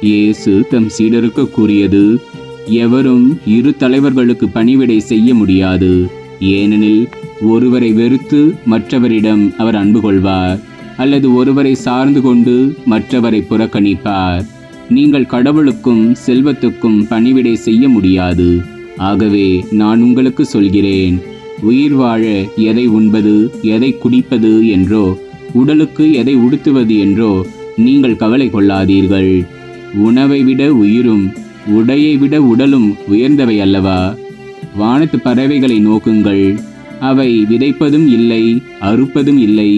இயேசு தம் சீடருக்கு கூறியது, எவரும் இரு தலைவர்களுக்கு பணிவிடை செய்ய முடியாது. ஏனெனில் ஒருவரை வெறுத்து மற்றவரிடம் அவர் அன்பு கொள்வார், அல்லது ஒருவரை சார்ந்து கொண்டு மற்றவரை புறக்கணிப்பார். நீங்கள் கடவுளுக்கும் செல்வத்துக்கும் பணிவிடை செய்ய முடியாது. ஆகவே நான் உங்களுக்கு சொல்கிறேன், உயிர் வாழ எதை உண்பது, எதை குடிப்பது என்றோ, உடலுக்கு எதை உடுத்துவது என்றோ நீங்கள் கவலை கொள்ளாதீர்கள். உணவை விட உயிரும் உடையை விட உடலும் உயர்ந்தவை அல்லவா? வானத்து பறவைகளை நோக்குங்கள். அவை விதைப்பதும் இல்லை, அறுப்பதும் இல்லை,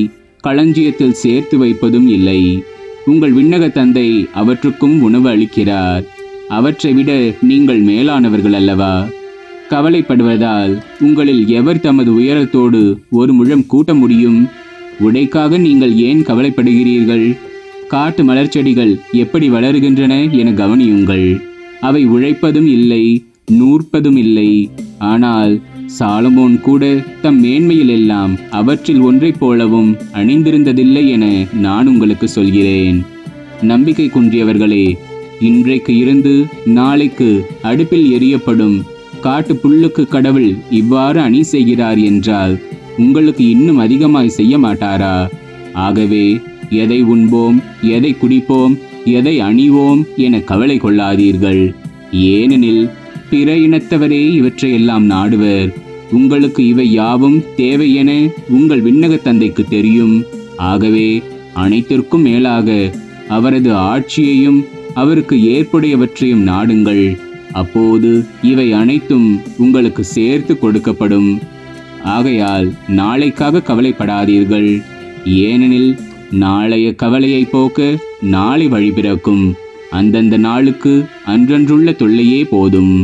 களஞ்சியத்தில் சேர்த்து வைப்பதும் இல்லை. உங்கள் விண்ணக தந்தை அவற்றுக்கும் உணவு அளிக்கிறார். அவற்றை விட நீங்கள் மேலானவர்கள் அல்லவா? கவலைப்படுவதால் உங்களில் எவர் தமது உயரத்தோடு ஒரு முழம் கூட்ட முடியும்? உடைக்காக நீங்கள் ஏன் கவலைப்படுகிறீர்கள்? காட்டு மலர்ச்செடிகள் எப்படி வளருகின்றன என கவனியுங்கள். அவை உழைப்பதும் இல்லை, நூற்பதும் இல்லை. ஆனால் சாலமோன் கூட தம் மேன்மையில் எல்லாம் அவற்றில் ஒன்றைப் போலவும் அணிந்திருந்ததில்லை என நான் உங்களுக்கு சொல்கிறேன். நம்பிக்கை குன்றியவர்களே, இன்றைக்கு இருந்து நாளைக்கு அடுப்பில் எரியப்படும் காட்டு புல்லுக்கு கடவுள் இவ்வாறு அணி செய்கிறார் என்றால் உங்களுக்கு இன்னும் அதிகமாய் செய்ய மாட்டாரா? ஆகவே எதை உண்போம், எதை குடிப்போம், எதை அணிவோம் என கவலை கொள்ளாதீர்கள். ஏனெனில் பிற இனத்தவரே இவற்றையெல்லாம் நாடுவர். உங்களுக்கு இவை யாவும் தேவை என உங்கள் விண்ணக தந்தைக்கு தெரியும். ஆகவே அனைத்திற்கும் மேலாக அவரது ஆட்சியையும் அவருக்கு ஏற்புடையவற்றையும் நாடுங்கள். அப்போது இவை அனைத்தும் உங்களுக்கு சேர்த்து கொடுக்கப்படும். ஆகையால் நாளைக்காக கவலைப்படாதீர்கள். ஏனெனில் நாளைய கவலையை போக்க நாளை வழி பிறக்கும். அந்தந்த நாளுக்கு அன்றன்றுள்ள தொல்லையே போதும்.